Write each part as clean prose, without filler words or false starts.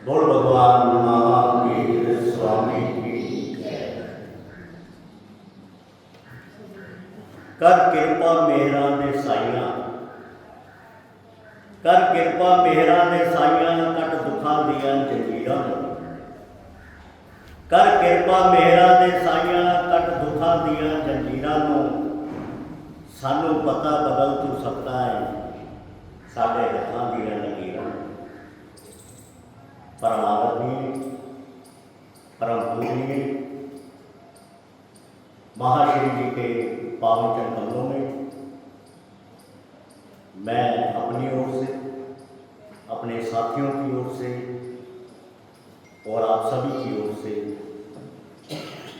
बोल भगवान महावीर स्वामी की जय। कर किरपा मेहरा दे साइया, कर किरपा मेहरा दे साइया, कट दुखा दिया जंजीरां। कर किरपा मेहरा दे साइया, कट दुखा दिया जंजीरां। सानू पता बदल तू सकता है साढ़े हथां दियां लकीरां। परम आदरणीय, परम पूजनीय महाश्री जी के पावन चरणों में मैं अपनी ओर से, अपने साथियों की ओर से और आप सभी की ओर से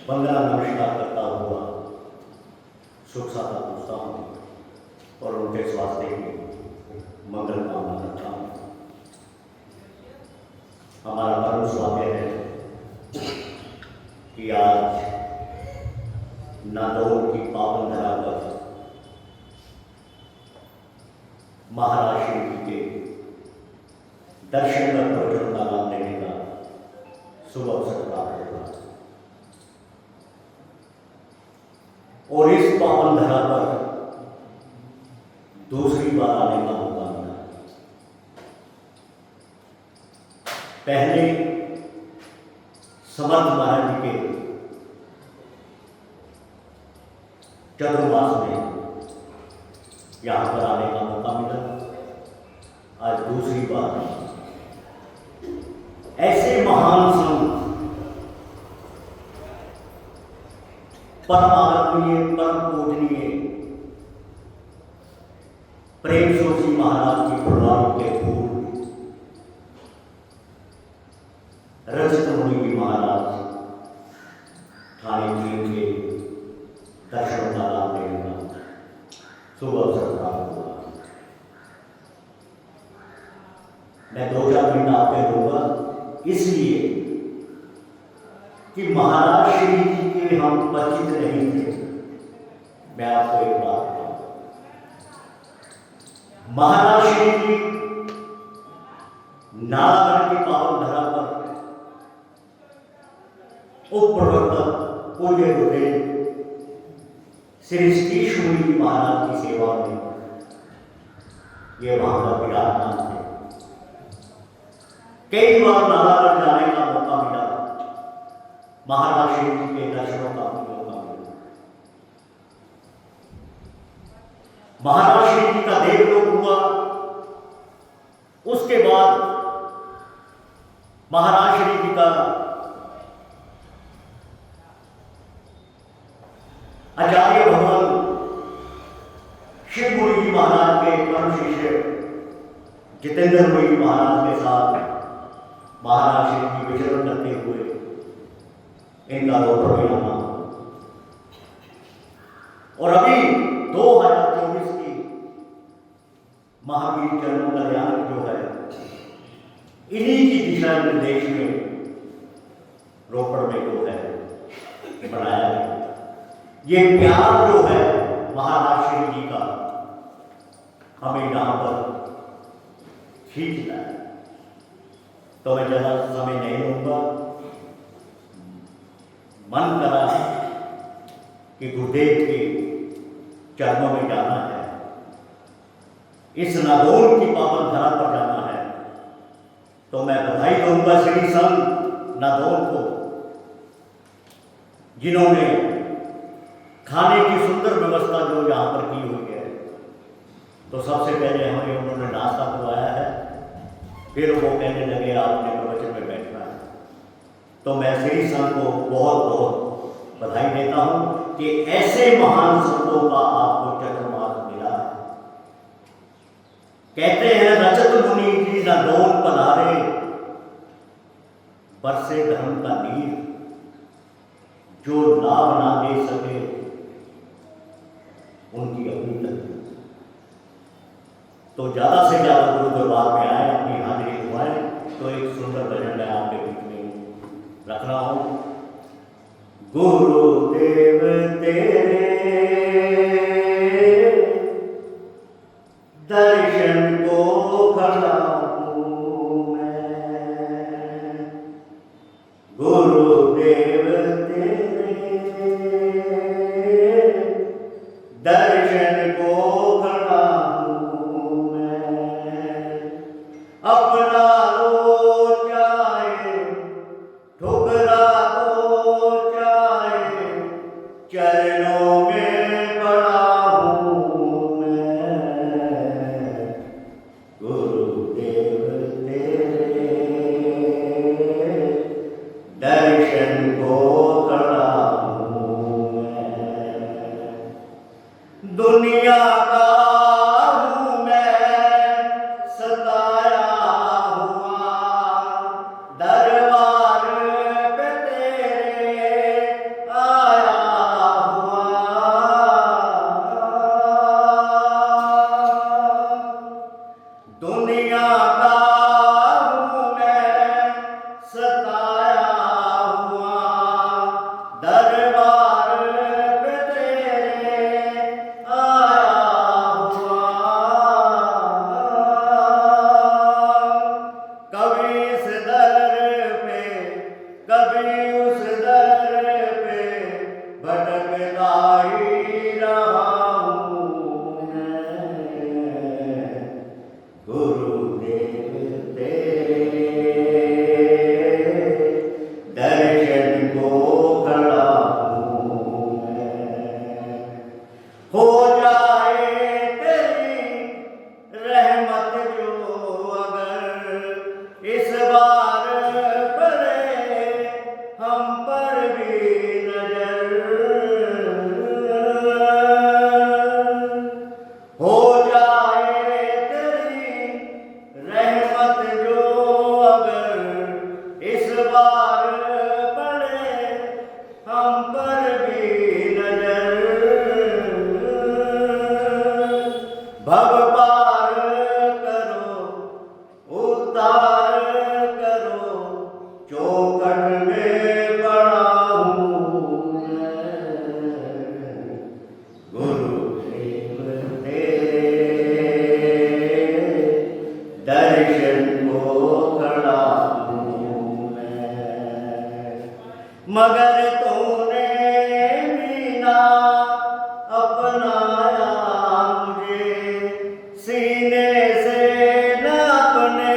वंदना नमस्कार करता हुआ सुख साथा पूछता हूँ और उनके स्वास्थ्य की मंगल कामना करता हूँ। हमारा परम सौभाग्य है कि आज नादौर की पावन धरा पर महाराज श्री जी के दर्शन कर प्रवचन का लाभ लेने का शुभ अवसर प्राप्त हुआ और इस पावन धरा पर दूसरी बार आने का मौका मिला। पहले समर्थ महाराज जी के चतुर्मास में यहाँ पर आने का मौका मिला। आज दूसरी बार ऐसे महान संत, परम आदरणीय, परम पूजनीय प्रेम जोशी महाराज की प्रभाव के पूर्व रजत मुनि महाराज थाने जी के दर्शन का लाभ लेने का शुभ अवसर प्राप्त हुआ। मैं 2-4 मिनट आपके दूंगा इसलिए कि महाराज श्री जी के हम परिचित नहीं थे। मैं आपको एक बात बताऊं, महाराज श्री जी नालागढ़ की पावन धरा पर उप प्रवर्तक पूज्य गुरुदेव श्री सतीश मुनि महाराज की सेवा में ये वहां का विराजमान थे। कई बार नालागढ़ जाने का मौका मिला, महाराज श्री जी के दर्शनों का मौका मिला। महाराज श्री जी का देवलोक हुआ, उसके बाद महाराज श्री जी का आचार्य भगवान शिव मुनि जी महाराज के परम शिष्य जितेंद्र मुनि जी महाराज के साथ महाराज श्री जी विचरण करते हुए इनका रोपड़ में आना और अभी 2024 की महावीर चरणों कल्याण जो है इन्हीं की दिशा निर्देश में रोपड़ में जो है बनाया गया। ये प्यार जो है महाराज श्री जी का हमें यहाँ पर खींचना है। तो मैं ज़्यादा समय नहीं लूँगा। मन करा कि गुरुदेव के चरणों में जाना है, इस नादौर की पावन धरा पर जाना है। तो मैं बधाई दूंगा श्री संत नादौर को, जिन्होंने खाने की सुंदर व्यवस्था जो यहाँ पर की हुई है। तो सबसे पहले हमें उन्होंने नाश्ता करवाया है, फिर वो कहने लगे आपने प्रवचन में बैठना है। तो मैं श्री संत को बहुत बहुत बधाई देता हूँ कि ऐसे महान संतों का आपको चतुर्मास मिला है। कहते हैं रजत मुनि जी नादौर पधारे, बरसे धर्म का नीर, जो लाभ ना दे सके उनकी अपनी तकलीफ। तो ज्यादा से ज्यादा गुरु दरबार में आए, अपनी हाजिरी दुआएं। तो एक सुंदर भजन मैं आपके बीच में रख रहा हूं। गुरुदेव तेरे दर्शन को दर्शन को खड़ा हूँ मैं, अपना लो चाहे ठुकरा दो चाहे, चरणों में पड़ा हूँ मैं, गुरुदेव तेरे दर्शन को खड़ा हूँ मैं। दुनिया का हूँ मैं सताया हुआ, दरबार पे तेरे आया हुआ। दुनिया का हूँ मैं सताया हुआ, दरबार पे तेरे आया हुआ। कभी इस दर पे कभी उस दर पे भटकता ही रहा हूँ मैं, गुरुदेव तेरे दर्शन को खड़ा हूँ मैं। हो जाए तेरी रहमत जो अगर इस बार पड़े हम पर भी नजर, हो जाए तेरी रहमत जो अगर इस बार पड़े हम पर भी नजर। भव पार करो उद्धार करो, चौखट में पड़ा हूँ मैं, गुरुदेव तेरे दर्शन को खड़ा हूँ मैं। मगर तूने भी ना अपनाया मुझे, सीने से न अपने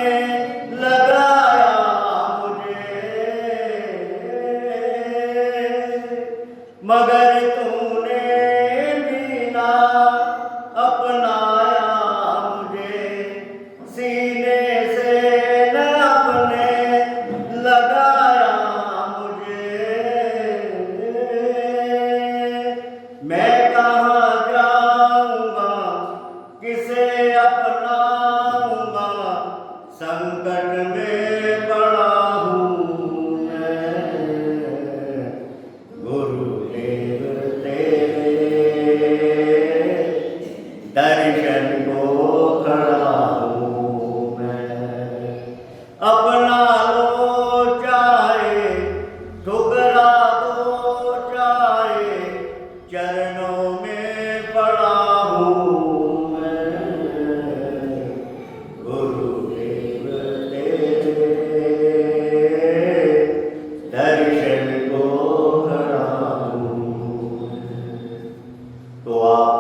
लगाया मुझे, मगर तूने भी ना अपनाया मुझे, सीने से न अपने लगाया मुझे। मैं कहाँ जाऊँगा किसे अपनाऊँगा, संकट में पड़ा हूँ मैं, गुरुदेव तेरे दर्शन को खड़ा हूँ मैं। अपना लो चाहे ठुकरा दो चाहे, चरणों में पड़ा हूँ मैं, गुरुदेव तेरे दर्शन को खड़ा हूँ। तो आप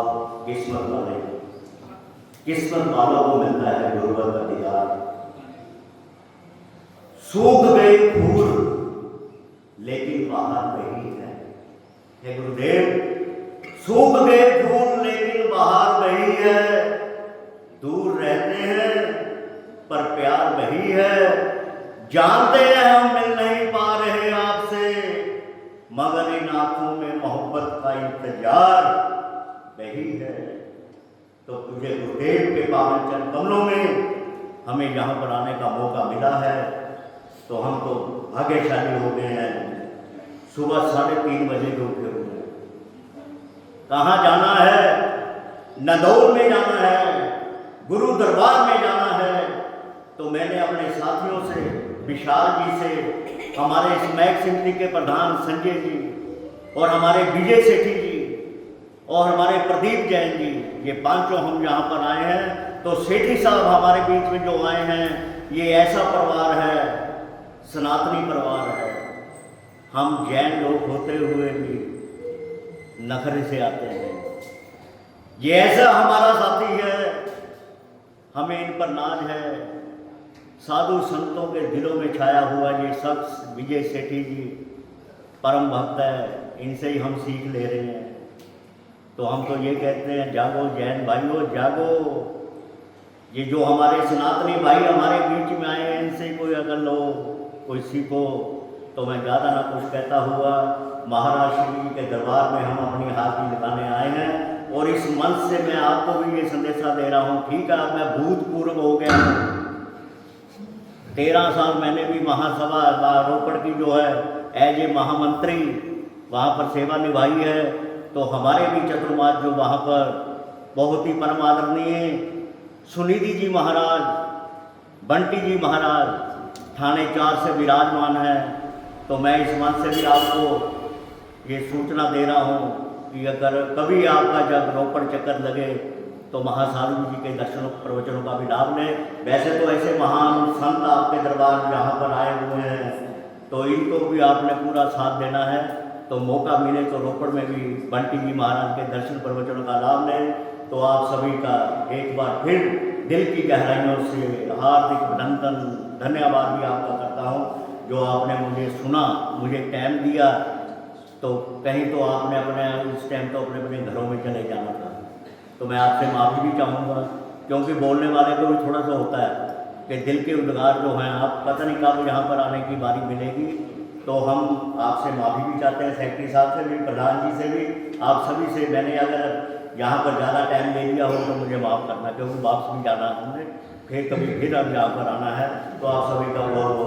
किस्मत वालों को मिलता है गुरुवर का दीदार। सूख गए फूल लेकिन बाहर वही है, हे गुरुदेव सूख गए फूल लेकिन बाहर वही है। दूर रहते हैं पर प्यार वही है, जानते हैं हम मिल नहीं पा रहे आपसे, मगर इन आंखों में मोहब्बत का इंतजार वही है। तो तुझे गुरुदेव के पावन चरण कमलों में हमें यहाँ पर आने का मौका मिला है, तो हम तो भाग्यशाली हो गए हैं। सुबह 3:30 बजे के उठे हुए, कहाँ जाना है? नदौर में जाना है, गुरु दरबार में जाना है। तो मैंने अपने साथियों से, विशाल जी से, हमारे स्मैक समिति के प्रधान संजय जी और हमारे विजय सेठी जी और हमारे प्रदीप जैन जी, ये पांचों हम यहाँ पर आए हैं। तो सेठी साहब हमारे बीच में जो आए हैं, ये ऐसा परिवार है, सनातनी परिवार है। हम जैन लोग होते हुए भी नखरे से आते हैं, ये ऐसा हमारा साथी है, हमें इन पर नाज है। साधु संतों के दिलों में छाया हुआ ये शख्स विजय सेठी जी परम भक्त है, इनसे ही हम सीख ले रहे हैं। तो हम तो ये कहते हैं, जागो जैन भाइयों जागो। ये जो हमारे सनातनी भाई हमारे बीच में आए हैं, इनसे कोई अगर लो कोई सीखो। तो मैं ज़्यादा ना कुछ कहता हुआ महाराज श्री जी के दरबार में हम अपनी हाजिरी लगाने आए हैं। और इस मंच से मैं आपको भी ये संदेशा दे रहा हूँ, ठीक है अब मैं भूतपूर्व हो गया हूँ, 13 साल मैंने भी महासभा रोपड़ की जो है एज ए महामंत्री वहाँ पर सेवा निभाई है। तो हमारे भी चतुर्मास जो वहाँ पर बहुत ही परम आदरणीय सुनिधि जी महाराज, बंटी जी महाराज थाने 4 से विराजमान है। तो मैं इस मंच से भी आपको ये सूचना दे रहा हूँ कि अगर कभी आपका जब रोपड़ चक्कर लगे तो महासाधु जी के दर्शनों प्रवचनों का भी लाभ लें। वैसे तो ऐसे महान संत आपके दरबार यहाँ पर आए हुए हैं, तो इनको भी आपने पूरा साथ देना है। तो मौका मिले तो रोपड़ में भी बंटी जी महाराज के दर्शन प्रवचनों का लाभ लें। तो आप सभी का एक बार फिर दिल की गहराइयों से हार्दिक अभिनंदन धन्यवाद भी आपका करता हूँ, जो आपने मुझे सुना, मुझे टाइम दिया। तो कहीं तो आपने अपने उस टाइम तो अपने अपने घरों में चले जाना था। तो मैं आपसे माफ़ी भी चाहूँगा, क्योंकि बोलने वाले को भी थोड़ा सा होता है कि दिल के उद्गार जो हैं, आप पता नहीं कब यहाँ पर आने की बारी मिलेगी। तो हम आपसे माफ़ी भी चाहते हैं, सेक्रेटरी साहब से भी, प्रधान जी से भी, आप सभी से। मैंने अगर यहाँ पर ज़्यादा टाइम ले लिया हो तो मुझे माफ़ करना, क्योंकि वापस भी जाना है हमने, फिर कभी फिर अब यहाँ पर आना है। तो आप सभी का बहुत